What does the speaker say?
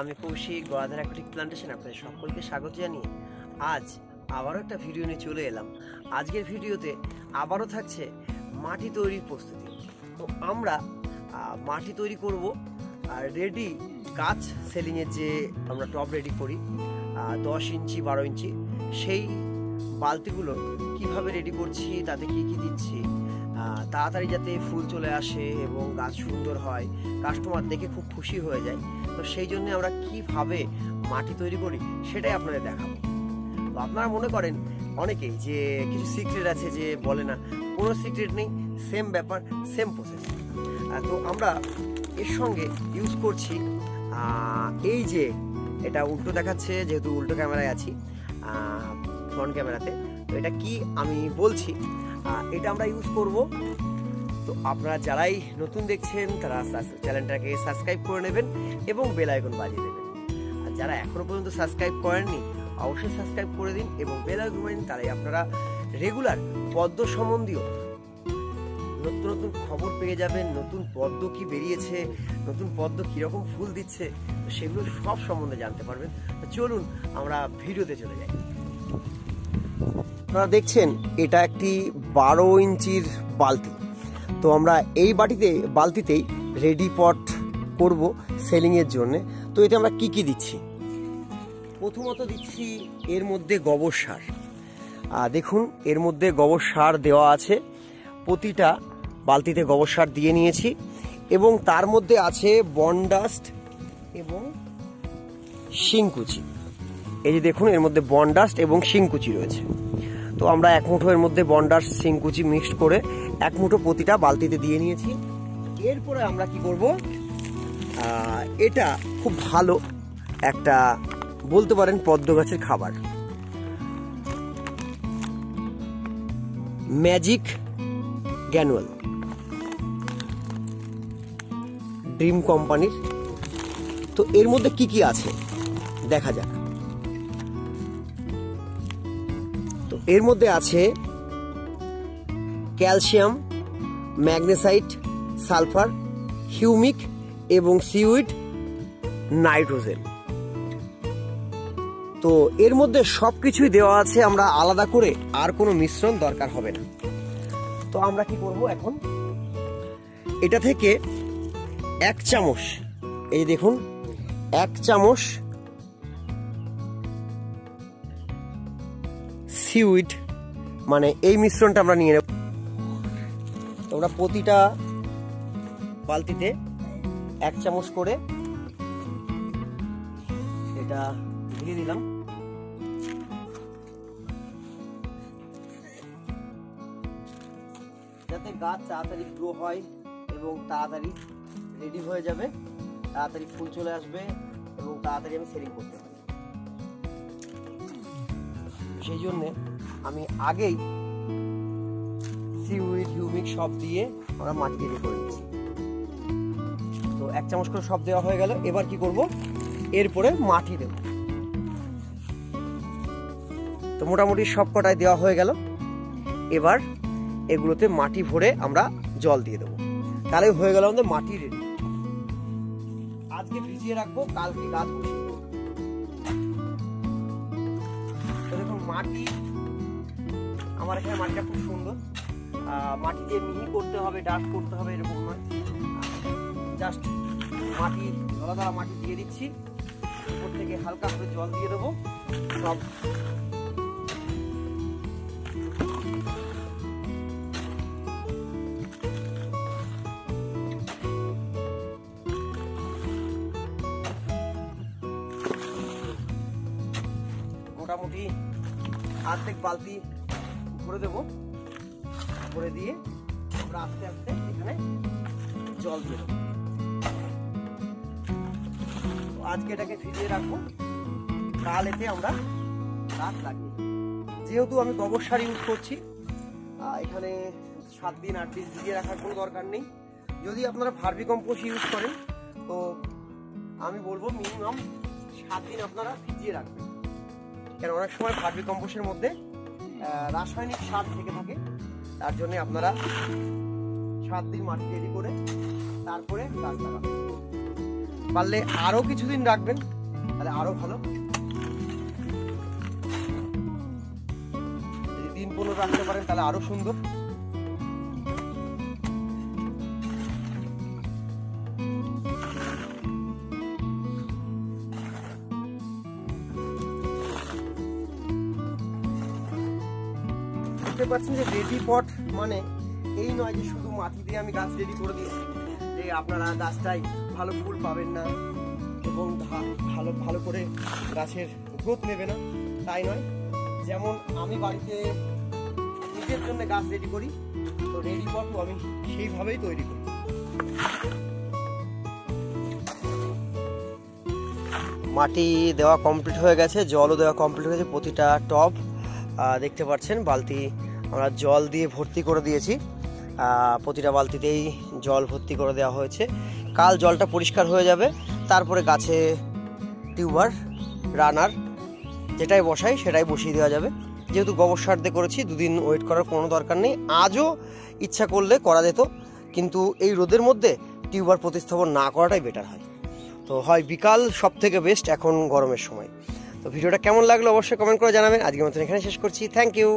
আমি Kaushik গলাধার aquatic plantation আপনাদের সকলকে স্বাগত জানিয়ে আজ আবারও একটা ভিডিও নিয়ে চলে এলাম। আজকের ভিডিওতে আবারও থাকছে মাটি তৈরির প্রস্তুতি। তো আমরা মাটি তৈরি করব আর রেডি গাছ সেলিংয়ের যে আমরা টব রেডি করি 10 ইঞ্চি 12 ইঞ্চি, সেই বালতিগুলো কিভাবে রেডি করছি, তাতে কি কি দিচ্ছি, তাড়াতাড়ি যাতে ফুল চলে আসে এবং গাছ সুন্দর হয়, কাস্টমার দেখে খুব খুশি হয়ে যায়। তো সেই জন্য আমরা কিভাবে মাটি তৈরি করি সেটাই আপনাদের দেখাবো। তো আপনারা মনে করেন অনেকেই যে কিছু সিক্রেট আছে, যে বলে না, কোনো সিক্রেট নেই, সেম ব্যাপার, সেম প্রসেস। তো আমরা এর সঙ্গে ইউজ করছি এই যে, এটা উল্টো দেখাচ্ছে যেহেতু উল্টো ক্যামেরায় আছি ফ্রন্ট ক্যামেরাতে, তো এটা কি আমি বলছি, এটা আমরা ইউজ করব। তো আপনারা যারাই নতুন দেখছেন তারা চ্যানেলটাকে সাবস্ক্রাইব করে নেবেন এবং বেল আইকন বাজিয়ে দেবেন। আর যারা এখনো পর্যন্ত সাবস্ক্রাইব করেননি অবশ্যই সাবস্ক্রাইব করে দিন এবং বেল আইকন বাজিয়ে দিন, তারাই আপনারা রেগুলার পদ্ম সম্বন্ধীয় নতুন নতুন খবর পেয়ে যাবেন। নতুন পদ্ম কি বেরিয়েছে, নতুন পদ্ম কীরকম ফুল দিচ্ছে, তো সেগুলো সব সম্বন্ধে জানতে পারবেন। তো চলুন আমরা ভিডিওতে চলে যাই। আপনারা দেখছেন এটা একটি 12 ইঞ্চির বালতি। তো আমরা এই বালতিতেই রেডি পট করব সেলিংয়ের জন্যে। তো এতে আমরা কি কি দিচ্ছি, প্রথমত দিচ্ছি এর মধ্যে গোবর সার। দেখুন এর মধ্যে গোবর সার দেওয়া আছে, প্রতিটা বালতিতে গোবর সার দিয়ে নিয়েছি এবং তার মধ্যে আছে বনডাস্ট এবং শিংকুচি। এই যে দেখুন এর মধ্যে বনডাস্ট এবং শিংকুচি রয়েছে। তো আমরা 1 মুঠো এর মধ্যে বনডাস্ট শিংকুচি মিক্সড করে 1 মুঠো প্রতিটা বালতিতে দিয়ে নিয়েছি। এরপরে আমরা কি করব, এটা খুব ভালো একটা বলতে পারেন পদ্ম গাছের খাবার, ম্যাজিক গ্যানুয়াল, ড্রিম কোম্পানির। তো এর মধ্যে কি কি আছে দেখা যাক। তো এর মধ্যে আছে ক্যালসিয়াম, ম্যাগনেসাইট, সালফার, হিউমিক এবং সিউইড নাইট্রোজেন। তো এর মধ্যে সবকিছুই দেওয়া আছে, আমরা আলাদা করে আর কোনো মিশ্রণ দরকার হবে না। তো আমরা কি করব এখন, এটা থেকে 1 চামচ, এই দেখুন 1 চামচ সিউইড, মানে এই মিশ্রণটা আমরা নিয়ে নেব। আমরা প্রতিটা বালতিতে 1 চামচ করে এটা দিয়ে দিলাম। যাতে গাছ তাড়াতাড়ি গ্রো হয় এবং তাড়াতাড়ি রেডি হয়ে যাবে, তাড়াতাড়ি ফুল চলে আসবে এবং তাড়াতাড়ি আমি সেলিং করতে পারি। সেই জন্যে আমি আগেই সিউইড হিউমিক সব দিয়ে আমরা মাটি রেডি করে দিচ্ছি। তো 1 চামচ করে সব দেওয়া হয়ে গেল। এবার কি করব, এরপরে মাটি দেব। তো মোটামুটি সব কটায় দেওয়া হয়ে গেল। এবার এগুলোতে মাটি ভরে আমরা জল দিয়ে দেবো, তাহলে হয়ে গেল আমাদের মাটি রেডি। আজকে ভিজিয়ে রাখবো, কালকে গাছ বসিয়ে দেবো। তো দেখুন মাটি, আমার এখানে মাটিটা খুব সুন্দর। মাটি দিয়ে মিহি করতে হবে, ডাস্ট করতে হবে এরকম নয়, জাস্ট মাটি ধরা মাটি দিয়ে দিচ্ছি, উপর থেকে হালকা করে জল দিয়ে দেবো। সব মোটামুটি অর্ধেক বালতি ভরে দেবো, ভরে দিয়ে আমরা আস্তে আস্তে এখানে জল দিয়ে দেবো। আজকে এটাকে ভিজিয়ে রাখবো, কাল এতে আমরা গাছ লাগিয়ে দেবো। যেহেতু আমি গোবর সার ইউজ করছি, এখানে 7 দিন 8 দিন ভিজিয়ে রাখার কোনো দরকার নেই। যদি আপনারা ভার্মি কম্পোস্ট ইউজ করেন তো আমি বলবো মিনিমাম 7 দিন আপনারা ভিজিয়ে রাখবেন, কেন অনেক সময় ভার্মি কম্পোস্টের মধ্যে রাসায়নিক সার থেকে থাকে। তার জন্য আপনারা 7 দিন মাটি রেডি করে তারপরে গাছ লাগাবেন। পারলে আরও কিছুদিন রাখবেন, তাহলে আরও ভালো। যদি 3-15 রাখতে পারেন তাহলে আরও সুন্দর। বুঝতে পারছেন যে রেডি পট মানে এই নয় যে শুধু মাটি দিয়ে আমি গাছ রেডি করে দিয়েছি, যে আপনারা গাছটাই ভালো ফুল পাবেন না এবং ভালো করে গাছের গ্রোথ নেবে না, তাই নয়। যেমন আমি বাড়িতে নিজের জন্য গাছ রেডি করি, তো রেডি পটও আমি সেইভাবেই তৈরি করি। মাটি দেওয়া কমপ্লিট হয়ে গেছে, জলও দেওয়া কমপ্লিট হয়ে গেছে। প্রতিটা টব দেখতে পাচ্ছেন বালতি আমরা জল দিয়ে ভর্তি করে দিয়েছি, প্রতিটা বালতিতেই জল ভর্তি করে দেওয়া হয়েছে। কাল জলটা পরিষ্কার হয়ে যাবে, তারপরে গাছে টিউবার রানার যেটাই বসাই সেটাই বসিয়ে দেওয়া যাবে। যেহেতু গোবর সার দিয়ে করেছি, 2 দিন ওয়েট করার কোনো দরকার নেই। আজও ইচ্ছা করলে করা যেত, কিন্তু এই রোদের মধ্যে টিউবার প্রতিস্থাপন না করাটাই বেটার হয়। তো হয় বিকাল সব থেকে বেস্ট এখন গরমের সময়। তো ভিডিওটা কেমন লাগলো অবশ্যই কমেন্ট করে জানাবেন। আজকের মতন এখানে শেষ করছি। Thank you.